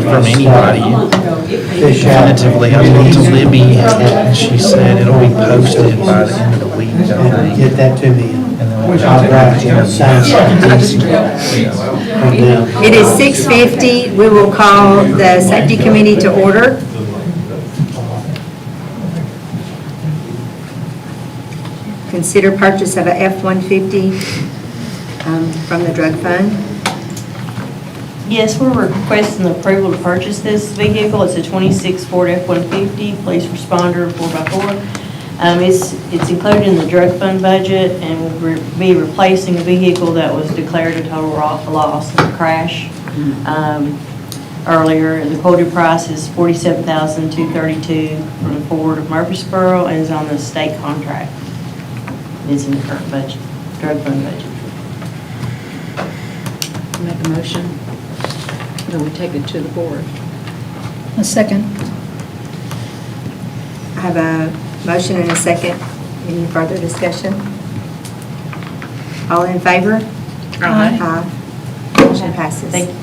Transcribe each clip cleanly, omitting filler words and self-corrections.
from anybody. Definitively, I talked to Libby, and she said it'll be posted by the end of the week, I think. Get that to me. And then I'll write you a sign. It is 6:50. We will call the safety committee to order. Consider purchase of a F-150 from the drug fund. Yes, we're requesting approval to purchase this vehicle. It's a 26 Ford F-150, police responder 4x4. It's included in the drug fund budget and will be replacing a vehicle that was declared a total loss in a crash earlier. The quoted price is $47,232 from Ford of Murfreesboro and is on the state contract. It's in the current budget, drug fund budget. Make a motion. Then we take it to the board. A second. I have a motion and a second. Any further discussion? All in favor? Aye. Aye. Motion passes. Thank you.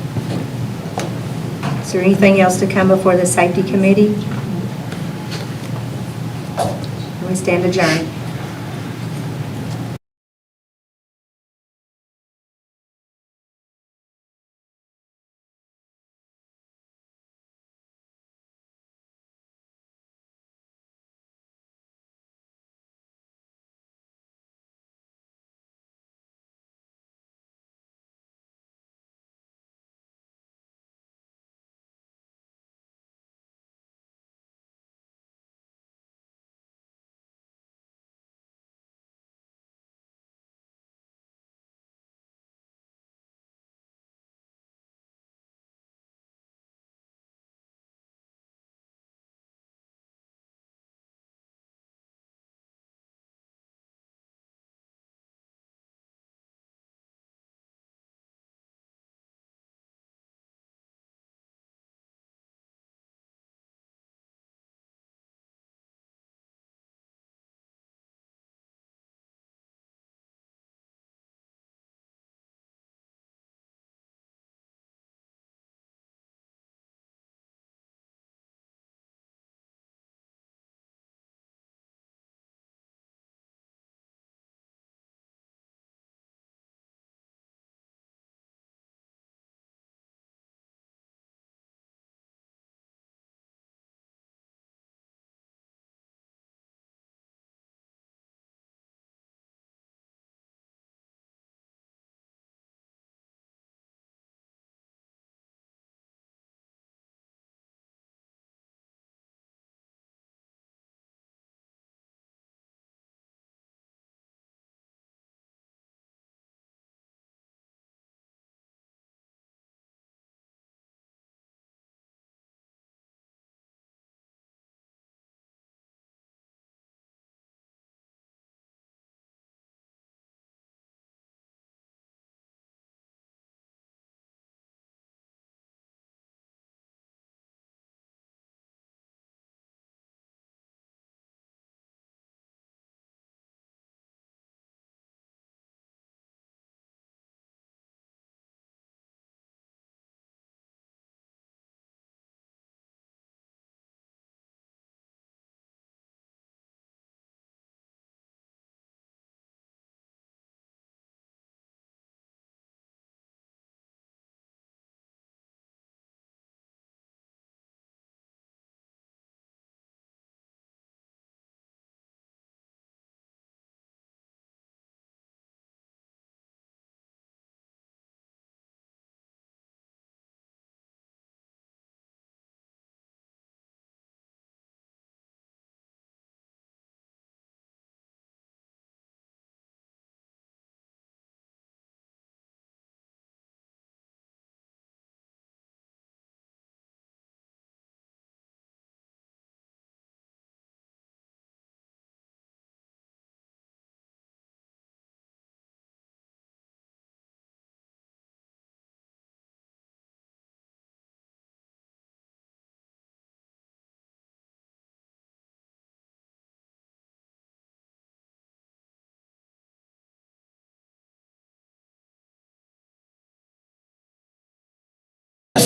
Is there anything else to come before the safety committee? We stand adjourned.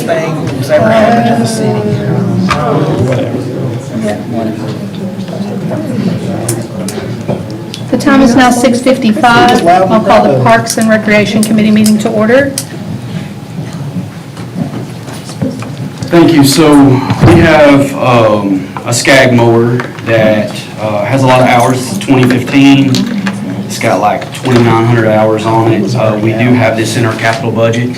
Thing problems ever happen in the city. The time is now 6:55. I'll call the Parks and Recreation Committee meeting to order. Thank you. So we have a Skag mower that has a lot of hours. It's 2015. It's got like 2,900 hours on it. We do have this in our capital budget.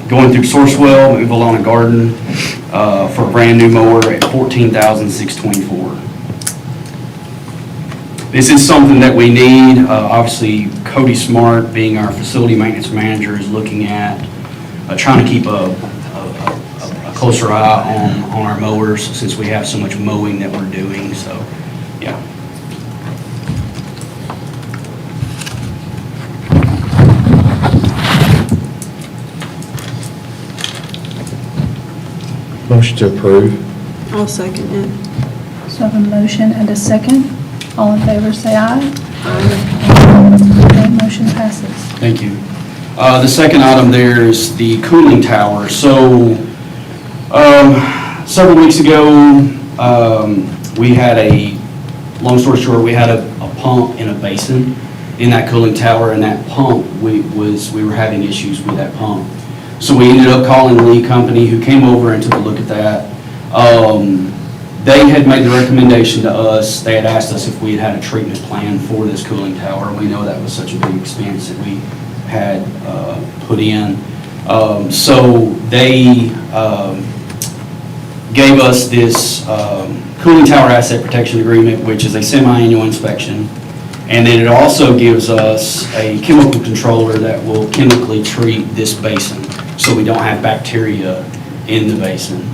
Going through Sourcewell, move along a garden for a brand new mower at $14,624. This is something that we need. Obviously, Cody Smart, being our facility maintenance manager, is looking at trying to keep a closer eye on our mowers since we have so much mowing that we're doing. So, yeah. Motion to approve. I'll second it. So I have a motion and a second. All in favor, say aye. Okay, motion passes. Thank you. The second item there is the cooling tower. So, several weeks ago, we had long story short, we had a pump in a basin in that cooling tower, and that pump, we were having issues with that pump. So we ended up calling the lead company who came over and took a look at that. They had made the recommendation to us. They had asked us if we had a treatment plan for this cooling tower. We know that was such a big expense that we had put in. So they gave us this cooling tower asset protection agreement, which is a semi-annual inspection. And then it also gives us a chemical controller that will chemically treat this basin so we don't have bacteria in the basin.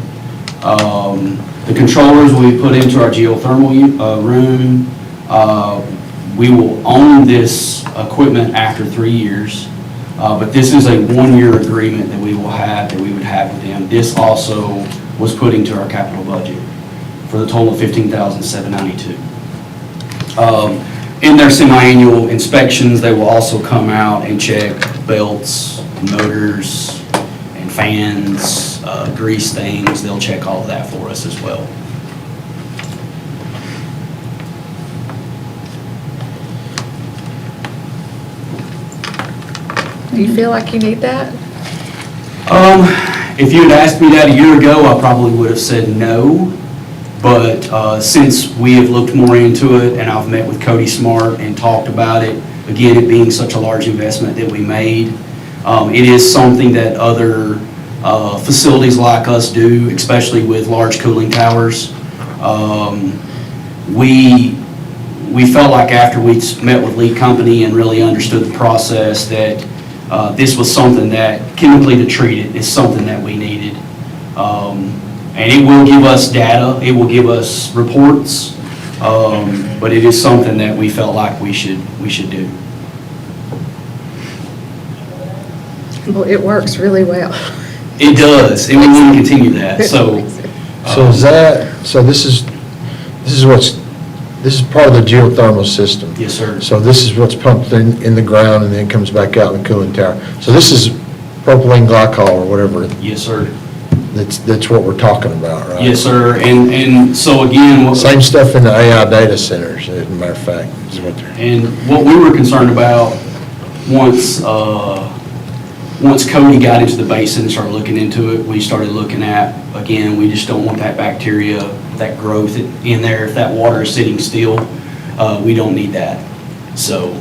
The controllers we put into our geothermal room. We will own this equipment after 3 years, but this is a 1-year agreement that we would have with them. This also was put into our capital budget for the total of $15,792. In their semi-annual inspections, they will also come out and check belts, motors, and fans, grease things. They'll check all of that for us as well. Do you feel like you need that? If you had asked me that a year ago, I probably would have said no. But since we have looked more into it and I've met with Cody Smart and talked about it, again, it being such a large investment that we made, it is something that other facilities like us do, especially with large cooling towers. We felt like after we met with Lee Company and really understood the process that this was something that chemically to treat it is something that we needed. And it will give us data, it will give us reports, but it is something that we felt like we should do. Well, it works really well. It does, and we want to continue that, so. So this is part of the geothermal system. Yes, sir. So this is what's pumped in the ground and then comes back out in the cooling tower. So this is propylene glycol or whatever. Yes, sir. That's what we're talking about, right? Yes, sir, and so again. Same stuff in the AI data centers, as a matter of fact, is what they're. And what we were concerned about, once Cody got into the basin and started looking into it, we started looking at, again, we just don't want that bacteria, that growth in there. If that water is sitting still, we don't need that. So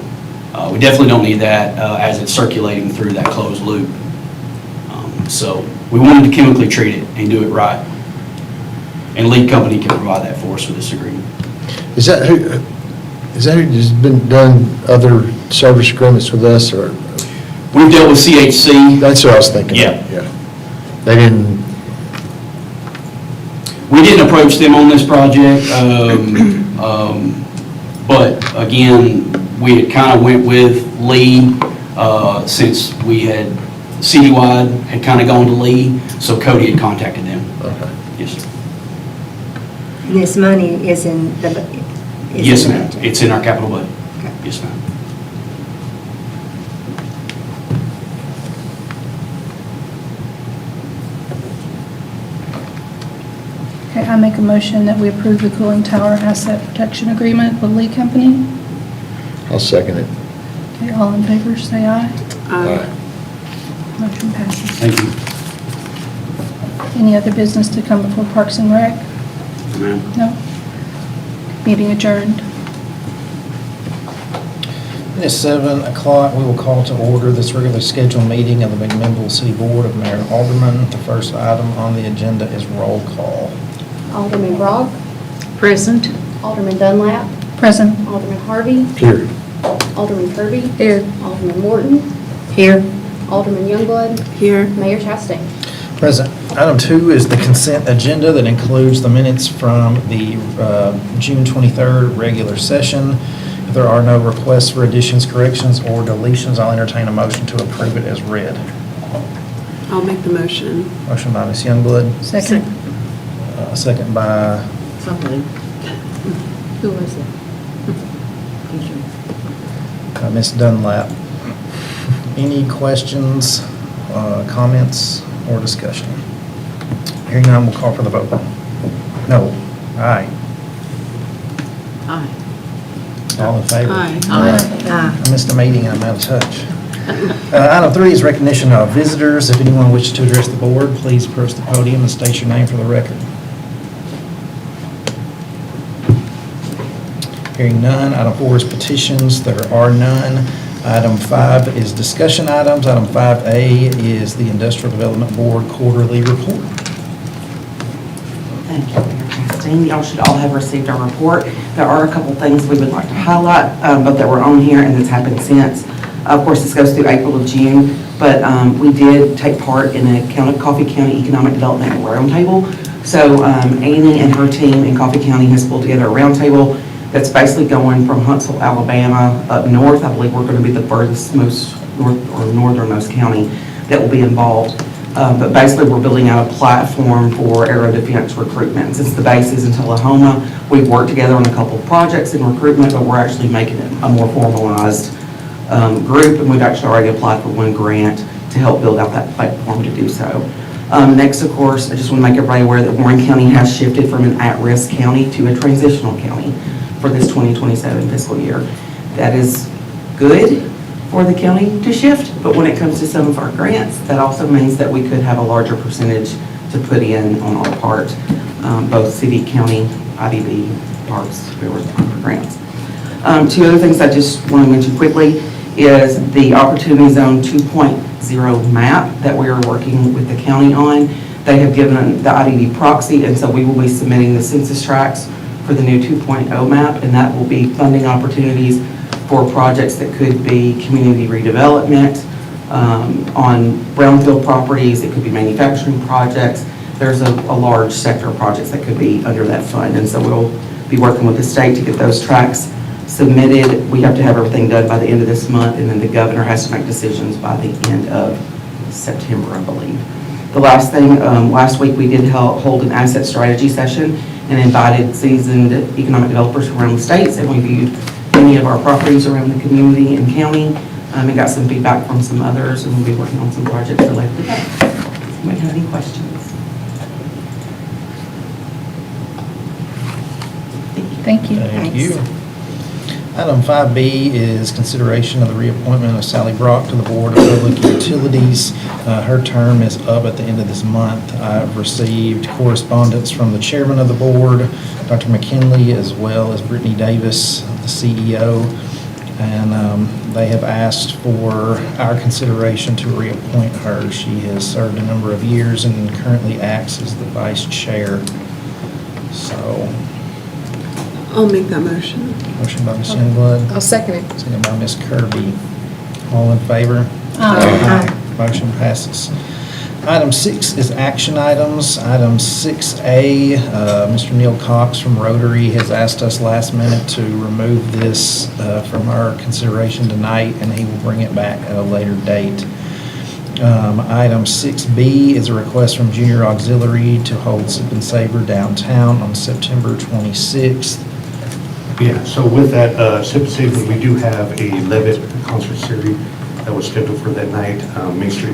we definitely don't need that as it's circulating through that closed loop. So we wanted to chemically treat it and do it right. And Lead Company can provide that for us with this agreement. Is that who's been done other service agreements with us, or? We've dealt with CHC. That's what I was thinking. Yeah. They didn't. We didn't approach them on this project, but again, we had kind of went with Lee since we had citywide had kind of gone to Lee, so Cody had contacted them. Okay. Yes, sir. And this money is in the. Yes, ma'am. It's in our capital budget. Okay. Yes, ma'am. make a motion that we approve the cooling tower asset protection agreement with Lee Company. I'll second it. Okay, all in favor, say aye. Aye. Motion passes. Thank you. Any other business to come before Parks and Rec? Ma'am. No? Meeting adjourned. It's 7 o'clock. We will call to order this regularly scheduled meeting of the McMinnville City Board of Mayor and Aldermen. The first item on the agenda is roll call. Alderman Grog, Present. Alderman Dunlap, Present. Alderman Harvey, Here. Alderman Kirby, Here. Alderman Morton, Here. Alderman Youngblood, Here. Mayor Chastain. Present. Item 2 is the consent agenda that includes the minutes from the June 23rd regular session. If there are no requests for additions, corrections, or deletions, I'll entertain a motion to approve it as read. I'll make the motion. Motion by Ms. Youngblood, Second. second by Somebody. Who was it? Ms. Dunlap. Any questions, comments, or discussion? Hearing none, we'll call for the vote. No. Aye. Aye. All in favor? Aye. Aye. I missed a meeting, I'm out of touch. Item 3 is recognition of visitors. If anyone wishes to address the board, please approach the podium and state your name for the record. Hearing none. Item 4 is petitions. There are none. Item 5 is discussion items. Item 5A is the Industrial Development Board quarterly report. Thank you, Mayor Chastain. Y'all should all have received our report. There are a couple things we would like to highlight, but that were on here and that's happened since. Of course, this goes through April of June, but we did take part in a Coffee County Economic Development Roundtable. So Amy and her team in Coffee County has pulled together a roundtable that's basically going from Huntsville, Alabama, up north. I believe we're going to be the furthest most northernmost county that will be involved. But basically, we're building out a platform for aero defense recruitment. Since the base is in Tullahoma, we've worked together on a couple of projects in recruitment, but we're actually making it a more formalized group, and we've actually already applied for one grant to help build out that platform to do so. Next, of course, I just want to make everybody aware that Warren County has shifted from an at-risk county to a transitional county for this 2027 fiscal year. That is good for the county to shift, but when it comes to some of our grants, that also means that we could have a larger percentage to put in on our part, both city, county, IDB, parks, we were applying for grants. Two other things I just want to mention quickly is the Opportunity Zone 2.0 map that we are working with the county on. They have given the IDB proxy, and so we will be submitting the census tracts for the new 2.0 map, and that will be funding opportunities for projects that could be community redevelopment on brownfield properties. It could be manufacturing projects. There's a large sector of projects that could be under that fund, and so we'll be working with the state to get those tracts submitted. We have to have everything done by the end of this month, and then the governor has to make decisions by the end of September, I believe. The last thing, last week we did hold an asset strategy session and invited seasoned economic developers from around the states, and we viewed many of our properties around the community and county, and got some feedback from some others, and we'll be working on some projects related to that. Does anybody have any questions? Thank you. Thank you. Item 5B is consideration of the reappointment of Sally Brock to the Board of Public Utilities. Her term is up at the end of this month. I've received correspondence from the chairman of the board, Dr. McKinley, as well as Brittany Davis, the CEO, and they have asked for our consideration to reappoint her. She has served a number of years and currently acts as the vice chair. So, I'll make that motion. motion by Ms. Youngblood. I'll second it. Second by Ms. Kirby. All in favor? Aye. Motion passes. Item 6 is action items. Item 6A, Mr. Neil Cox from Rotary has asked us last minute to remove this from our consideration tonight, and he will bring it back at a later date. Item 6B is a request from Junior Auxiliary to hold Sip and Savor downtown on September 26th. Yeah, so with that, Sip and Savor, we do have a Levitt concert series that was scheduled for that night. Main Street